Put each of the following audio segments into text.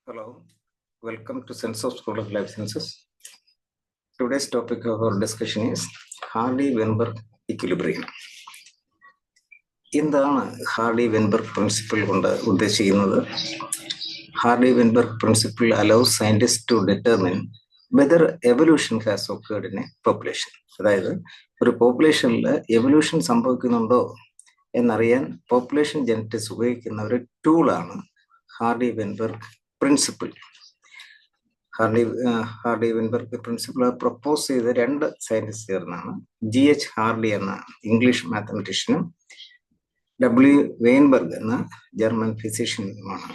Hello, welcome to Sense of School of Life Sciences. Today's topic of our discussion is Hardy-Weinberg equilibrium. എന്താണ് ഹാർഡി-വെൻബർഗ് principle കൊണ്ട് ഉദ്ദേശിക്കുന്നത്? Hardy-Weinberg principle allows scientists to determine whether evolution has occurred in a population. അതായത് ഒരു പോപ്പുലേഷനിൽ evolution സംഭവിക്കുന്നുണ്ടോ എന്നറിയാൻ population genetics ഉപയോഗിക്കുന്ന ഒരു ടൂളാണ് ഹാർഡി-വെൻബർഗ് principle. ഹാർഡി-വെൻബർഗ് principle propose ചെയ്ത രണ്ട് സയന്റിസ്റ്റ് ചേർന്നാണ്. GH ഹാർഡി എന്ന ഇംഗ്ലീഷ് മാത്തമെറ്റീഷ്യനും W വെയിൻബർഗ് എന്ന ജർമ്മൻ ഫിസിഷ്യനുമാണ്.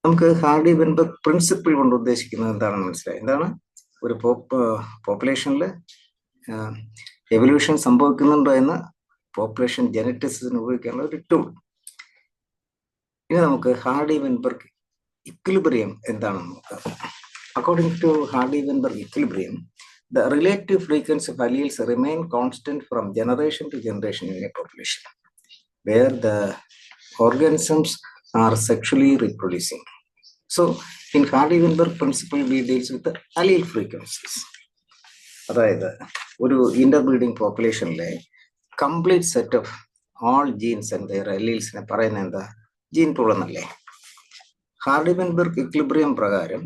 നമുക്ക് ഹാർഡി-വെൻബർഗ് പ്രിൻസിപ്പിൾ കൊണ്ട് ഉദ്ദേശിക്കുന്നത് എന്താണെന്ന് മനസ്സിലായി. എന്താണ് ഒരു പോപ്പുലേഷനിൽ എവല്യൂഷൻ സംഭവിക്കുന്നുണ്ടോ എന്ന് പോപ്പുലേഷൻ ജെനറ്റിക്സിന് ഉപയോഗിക്കാനുള്ള ഒരു ടൂൾ. ഇനി നമുക്ക് ഹാർഡി-വെൻബർഗ് equilibrium എന്താണെന്ന് നോക്കാം. According to Hardy-Weinberg equilibrium, the relative frequency of alleles remain constant from generation to generation in a population where the organisms are sexually reproducing. So, in Hardy-Weinberg principle, we deals with the allele frequencies. അതായത് ഒരു interbreeding പോപ്പുലേഷനിലെ complete set of all genes and their അലീൽസിനെ പറയുന്നത് എന്താ? Gene pool എന്നല്ലേ. ഹാർഡി-വെൻബർഗ് equilibrium പ്രകാരം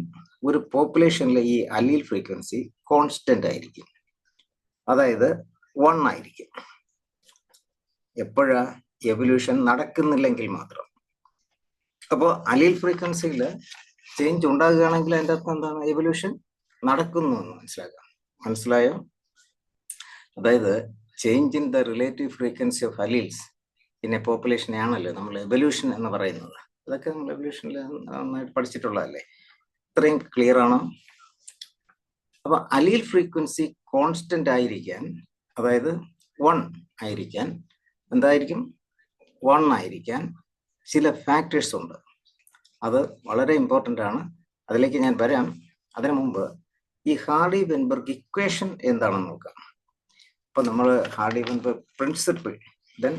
ഒരു പോപ്പുലേഷനിലെ ഈ അലീൽ ഫ്രീക്വൻസി കോൺസ്റ്റന്റ് ആയിരിക്കും, അതായത് 1 ആയിരിക്കും. എപ്പോഴാ? എവല്യൂഷൻ നടക്കുന്നില്ലെങ്കിൽ മാത്രം. അപ്പോൾ അലീൽ ഫ്രീക്വൻസിയിൽ ചേഞ്ച് ഉണ്ടാകുകയാണെങ്കിൽ അതിൻ്റെ അർത്ഥം എന്താണ്? എവല്യൂഷൻ നടക്കുന്നു എന്ന് മനസ്സിലായോ? അതായത് change in the relative frequency of alleles in a പോപ്പുലേഷനെ ആണല്ലോ നമ്മൾ എവല്യൂഷൻ എന്ന് പറയുന്നത്. അതൊക്കെ നമ്മൾ എവല്യൂഷനിൽ നന്നായിട്ട് പഠിച്ചിട്ടുള്ളതല്ലേ. ഇത്രയും ക്ലിയർ ആണ്. അപ്പൊ അലീൽ ഫ്രീക്വൻസി കോൺസ്റ്റന്റ് ആയിരിക്കാൻ, അതായത് 1 ആയിരിക്കാൻ, എന്തായിരിക്കും? 1 ആയിരിക്കാൻ ചില ഫാക്ടേഴ്സ് ഉണ്ട്. അത് വളരെ ഇമ്പോർട്ടൻ്റ് ആണ്. അതിലേക്ക് ഞാൻ വരാം. അതിനു മുമ്പ് ഈ ഹാർഡി-വെൻബർഗ് ഇക്വേഷൻ എന്താണെന്ന് നോക്കാം. അപ്പൊ നമ്മൾ ഹാർഡി-വെൻബർഗ് പ്രിൻസിപ്പിൾ, ദെൻ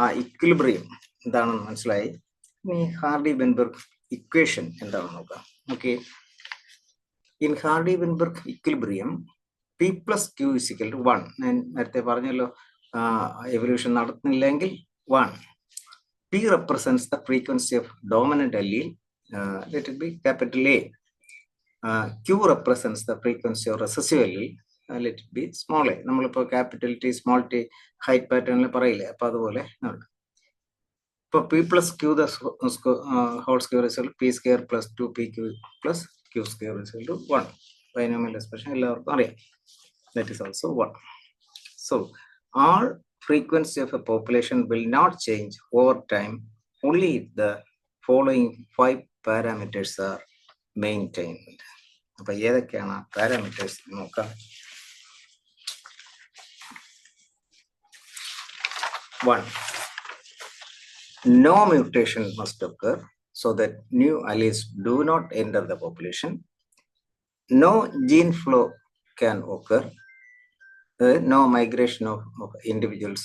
ആ ഇക്വിലിബ്രിയം എന്താണെന്ന് മനസ്സിലായി. ഇനി ഹാർഡി-വെൻബർഗ് ഇക്വേഷൻ എന്താണെന്ന് നോക്കാം. Okay, in Hardy Weinberg equilibrium P plus Q is equal to 1. ഞാൻ നേരത്തെ പറഞ്ഞല്ലോ, evolution നടത്തുന്നില്ലെങ്കിൽ 1. P represents the frequency of dominant allele, let it be capital A. Q represents the frequency of recessive allele, let it be small a. നമ്മളിപ്പോൾ capital T small T height പാറ്റേണിൽ പറയില്ലേ, അപ്പൊ അതുപോലെ ഇപ്പൊ P plus Q the whole square is equal to P square plus 2PQ plus Q square is equal to 1. Binomial expression എല്ലാവർക്കും അറിയാം. That is also 1. So all frequency of a population will not change over time, only if the following 5 parameters are maintained. അപ്പൊ ഏതൊക്കെയാണ് parameters നോക്കാം. 1. No mutation must occur so that new alleles do not enter the population. No gene flow can occur. No migration of individuals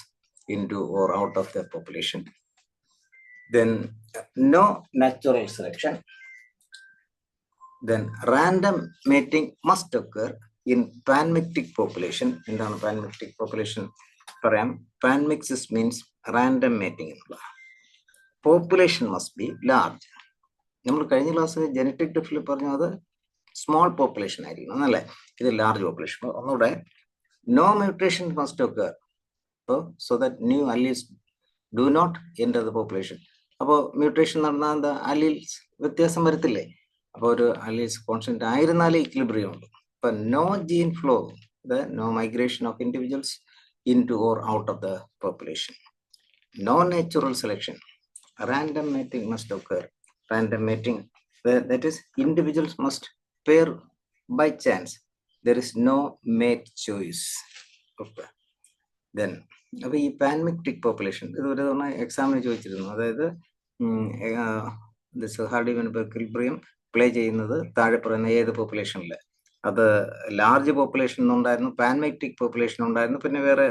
into or out of the population. Then no natural selection. Then random mating must occur in panmictic population. എന്താണ് panmictic population? പറയാം. Panmixis means random mating. Population must be large. നമ്മൾ കഴിഞ്ഞ ക്ലാസ്സിൽ genetic ഡിഫിൽ പറഞ്ഞത് small population ആയിരിക്കണം എന്നല്ലേ. ഇത് large population. ഒന്നുകൂടെ, no mutation must occur so that new alleles do not enter the population. അപ്പോൾ മ്യൂട്ടേഷൻ നടന്നാൽ എന്താ? അലീൽസ് വ്യത്യാസം വരത്തില്ലേ. അപ്പോൾ ഒരു അലീൽസ് കോൺസ്റ്റന്റ് ആയിരുന്നാലേ ഇക്വിലിബ്രിയം ഉണ്ട്. ഇപ്പൊ no gene flow, no migration of individuals into or out of the population. No natural selection. Random mating must occur. Random mating, that is, individuals must pair by chance. There is no mate choice. Okay. Then, അപ്പോൾ ഈ പാൻമിക്റ്റിക് population ഇത് ഒരു തവണ എക്സാമിന് ചോദിച്ചിരുന്നു. അതായത് ഹാർഡി-വെൻബർഗ് equilibrium play ചെയ്യുന്നത് താഴെ പറയുന്ന ഏത് പോപ്പുലേഷനിൽ? അത് ലാർജ് പോപ്പുലേഷൻ ഉണ്ടായിരുന്നു, പാൻമിക്റ്റിക് പോപ്പുലേഷൻ ഉണ്ടായിരുന്നു, പിന്നെ വേറെ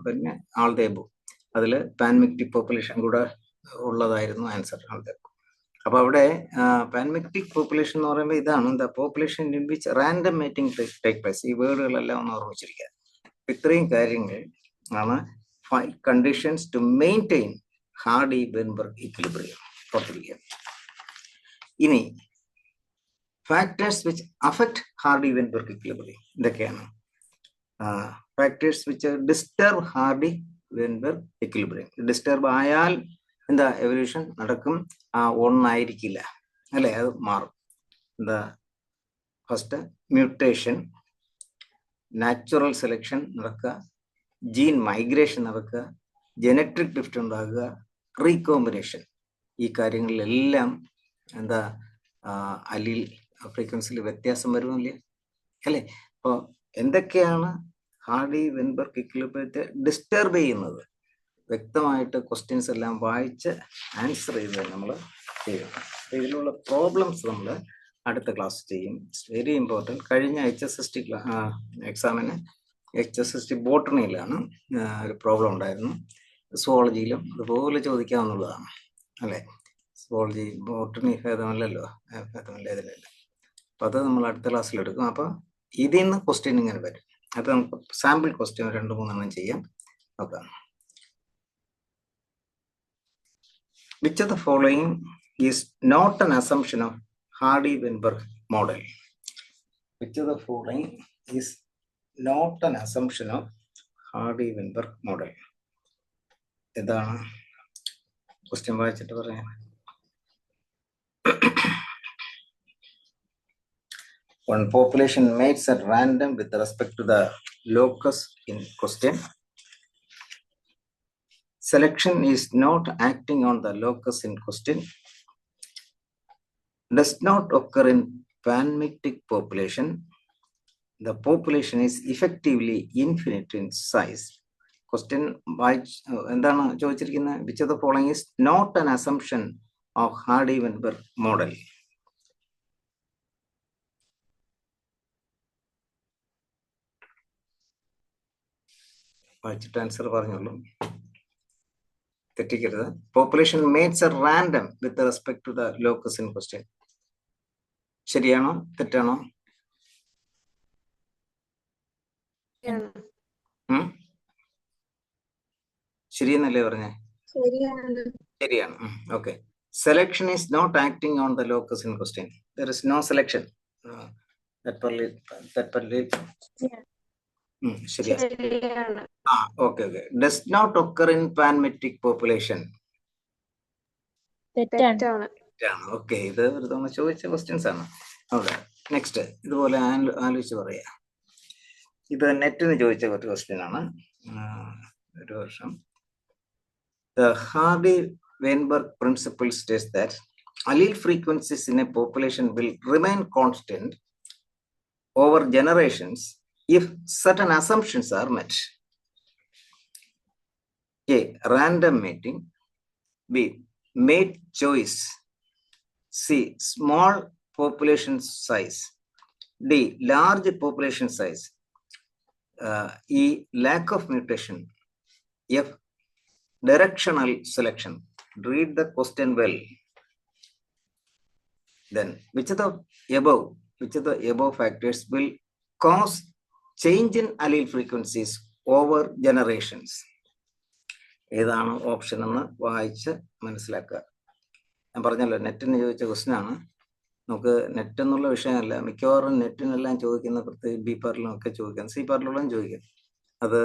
പിന്നെ ആൾദേബു. അതിൽ പാൻമിക്റ്റിക് പോപ്പുലേഷൻ കൂടെ ഉള്ളതായിരുന്നു ആൻസർ. അപ്പൊ അവിടെ പാൻമെറ്റിക് പോപ്പുലേഷൻ എന്ന് പറയുമ്പോൾ ഇതാണ് the population in which random mating take place. ഈ വേർഡുകളെല്ലാം ഒന്ന് ഓർമ്മിച്ചിരിക്കുക. ഇത്രയും കാര്യങ്ങൾ ആണ് conditions to maintain Hardy Weinberg equilibrium. ഓർത്തിരിക്കുക. ഇനി factors which affect Hardy Weinberg equilibrium എന്തൊക്കെയാണ്? Factors which disturb Hardy Weinberg equilibrium. Disturb ആയാൽ എന്താ എവല്യൂഷൻ നടക്കും, ഒന്നായിരിക്കില്ല അല്ലെ, അത് മാറും. എന്താ? ഫസ്റ്റ് മ്യൂട്ടേഷൻ, നാച്ചുറൽ സെലക്ഷൻ നടക്കുക, ജീൻ മൈഗ്രേഷൻ നടക്കുക, ജനറ്റിക് ഡ്രിഫ്റ്റ് ഉണ്ടാകുക, റീകോമ്പിനേഷൻ. ഈ കാര്യങ്ങളിലെല്ലാം എന്താ അലീൽ ഫ്രീക്വൻസിയിൽ വ്യത്യാസം വരുന്നില്ലേ അല്ലേ? അപ്പോൾ എന്തൊക്കെയാണ് ഹാർഡി-വെൻബർഗ് ഇക്വിലിബ്രിയത്തെ ഡിസ്റ്റർബ് ചെയ്യുന്നത്? വ്യക്തമായിട്ട് ക്വസ്റ്റ്യൻസ് എല്ലാം വായിച്ച് ആൻസർ ചെയ്ത് നമ്മൾ ചെയ്യണം. ഇതിലുള്ള പ്രോബ്ലംസ് നമ്മൾ അടുത്ത ക്ലാസ് ചെയ്യും. It's very important. കഴിഞ്ഞ HSST എക്സാമിന് HSST ബോട്ടണിയിലാണ് ഒരു പ്രോബ്ലം ഉണ്ടായിരുന്നു. സുവോളജിയിലും അതുപോലെ ചോദിക്കാവുന്നതാണ് അല്ലേ? സുവോളജി ബോട്ടണി ഭേദമല്ലല്ലോ, ഭേദമല്ല ഇതിലല്ല. അപ്പം അത് നമ്മൾ അടുത്ത ക്ലാസ്സിൽ എടുക്കും. അപ്പോൾ ഇതിൽ നിന്ന് ക്വസ്റ്റ്യൻ ഇങ്ങനെ വരും. അത് നമുക്ക് സാമ്പിൾ ക്വസ്റ്റ്യൻ 2-3 ചെയ്യാം. നോക്കാം. Which of the following is not an assumption of Hardy-Weinberg model? Which of the following is not an assumption of Hardy-Weinberg model? എന്താണ് ക്വസ്റ്റ്യൻ വായിച്ചിട്ട് പറയാം. One population mates at random with respect to the locus in question. Selection is not acting on the locus in question. Does not occur in panmictic population. The population is effectively infinite in size. Question endana choichirikkunna? Which of the following is not an assumption of Hardy-Weinberg model? വായിച്ചിട്ട് answer പറഞ്ഞോളൂ, തെറ്റിക്കരുത്. Population mates are random with respect to the locus in question. ശരിയാണോ തെറ്റാണോ? ശരിയെന്നല്ലേ പറഞ്ഞേ? ശരിയാണ്. Okay. Selection is not acting on the locus in question. There is no selection. ശരിയാണ്. Okay. Does not occur in panmictic population. തെറ്റാണ്. Okay. ഇത് ഒരു തവണ ചോദിച്ച ക്വസ്റ്റ്യൻസ് ആണ്. ഓക്കെ. നെക്സ്റ്റ് ഇതുപോലെ ആലോചിച്ച് പറയാ. ഇത് നെറ്റിന് ചോദിച്ച ഒരു ക്വസ്റ്റ്യൻ ആണ്. ഒരു വർഷം The Hardy-Weinberg principle states that allele frequencies in a population will remain constant over generations if certain assumptions are met. A. Random mating. B. Mate choice. C. Small population size. D. Large population size. E. Lack of mutation. F. Directional selection. Read the question well. Then, which of the above factors will cause change in allele frequencies over generations? ഏതാണ് option എന്ന് വായിച്ച് മനസ്സിലാക്കുക. ഞാൻ പറഞ്ഞല്ലോ നെറ്റിന് ചോദിച്ച question ആണ്. നമുക്ക് net എന്നുള്ള വിഷയമല്ല, മിക്കവാറും നെറ്റിനെല്ലാം ചോദിക്കുന്ന, പ്രത്യേകിച്ച് ബി പാർട്ടിലും ഒക്കെ ചോദിക്കാം, സി പാർട്ടിലുള്ള ചോദിക്കാം. അത്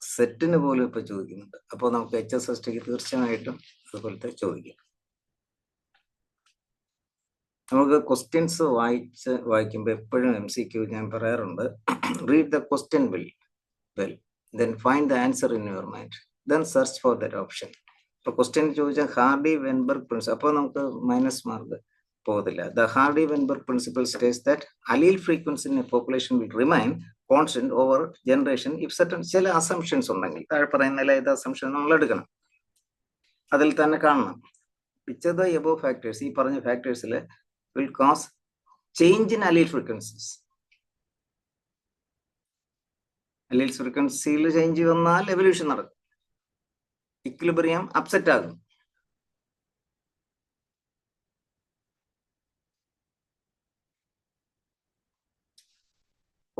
സെറ്റിന് പോലും ഇപ്പൊ ചോദിക്കുന്നുണ്ട്. അപ്പോൾ നമുക്ക് HSSTക്ക് തീർച്ചയായിട്ടും അതുപോലത്തെ ചോദിക്കാം. നമുക്ക് ക്വസ്റ്റ്യൻസ് വായിക്കുമ്പോൾ എപ്പോഴും MCQ ഞാൻ പറയാറുണ്ട്, read the question well, then find the answer in your mind, then search for that option. ഇപ്പൊ ക്വസ്റ്റ്യൻ ചോദിച്ചാൽ Hardy-Weinberg പ്രിൻസിപ്പിൾ, അപ്പോൾ നമുക്ക് മൈനസ് മാർക്ക് പോകത്തില്ല. The Hardy-Weinberg principle states that allele frequency in a population will remain constant over generation if certain ചില assumptions ഉണ്ടെങ്കിൽ, താഴെ പറയുന്ന ഏത് അസംഷൻ നമ്മൾ എടുക്കണം, അതിൽ തന്നെ കാണണം. which of the above factors, ഈ പറഞ്ഞ ഫാക്ടേഴ്സിൽ will cause change in allele frequencies. allele frequencyയിൽ ചേഞ്ച് വന്നാൽ എവല്യൂഷൻ നടക്കും, ഇക്വിലിബ്രിയം അപ്സെറ്റ് ആകും.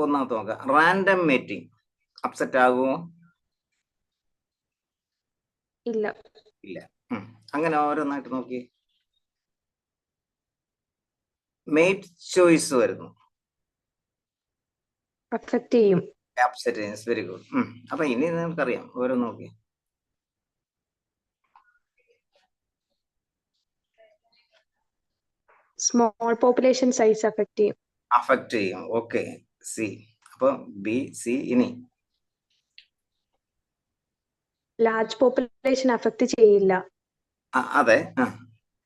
ഒന്നാമത്തെ നോക്കാം. റാൻഡം മേറ്റിംഗ് അപ്സെറ്റ് ആകുമോ? ഇല്ല. ഇല്ല. അങ്ങനെ ഓരോന്നായിട്ട് നോക്കി. മേറ്റ് ചോയ്സ് വരുന്നു, അഫക്റ്റ് ചെയ്യും. അപ്സെറ്റ്. Very good. അപ്പൊ ഇനി നമുക്കറിയാം, ഓരോ നോക്കി. സ്മോൾ പോപ്പുലേഷൻ സൈസ് അഫക്റ്റ് ചെയ്യും. അഫക്റ്റ് ചെയ്യും. Okay, C. അപ്പൊ ബി, സി. ഇനി ലാർജ് പോപ്പുലേഷൻ അഫക്റ്റ് ചെയ്യില്ല. അതെ.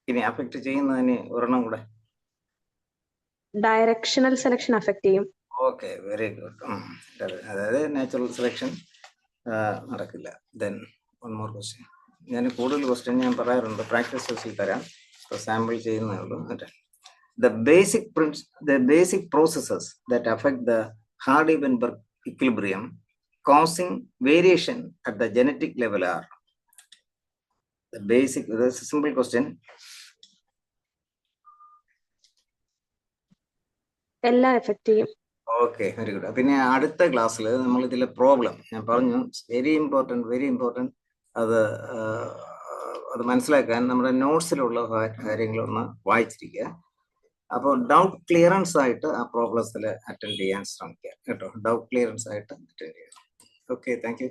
ഇനി അഫക്റ്റ് ചെയ്യുന്നതിന് ഒരെണ്ണം കൂടെ. ഡയറക്ഷണൽ സെലക്ഷൻ അഫക്റ്റ് ചെയ്യും. Okay, very good. അതായത് നാച്ചുറൽ സെലക്ഷൻ നടക്കില്ല. Then one more question. ഞാൻ കൂടുതൽ ക്വസ്റ്റ്യൻ ഞാൻ പറയാറുണ്ട്, പ്രാക്ടീസ് സെഷനിൽ തരാം, സാമ്പിൾ ചെയ്യുന്നേ ഉള്ളൂ. The basic processes that affect the Hardy-Weinberg equilibrium causing variation at the genetic level are the basic. This is a simple question. എല്ലാം എഫക്റ്റ് ചെയ്യും. Okay, very good. പിന്നെ അടുത്ത ക്ലാസ്സിൽ നമ്മൾ ഇതിലെ പ്രോബ്ലം ഞാൻ പറഞ്ഞു, വെരി ഇമ്പോർട്ടൻറ്റ്. അത് മനസ്സിലാക്കാൻ നമ്മുടെ നോട്ട്സിലുള്ള കാര്യങ്ങളൊന്ന് വായിച്ചിരിക്കുക. അപ്പോൾ ഡൗട്ട് ക്ലിയറൻസ് ആയിട്ട് ആ പ്രോബ്ലംസിൽ അറ്റൻഡ് ചെയ്യാൻ ശ്രമിക്കുക കേട്ടോ. ഡൗട്ട് ക്ലിയറൻസ് ആയിട്ട് അറ്റൻഡ് ചെയ്യുക. Okay, thank you.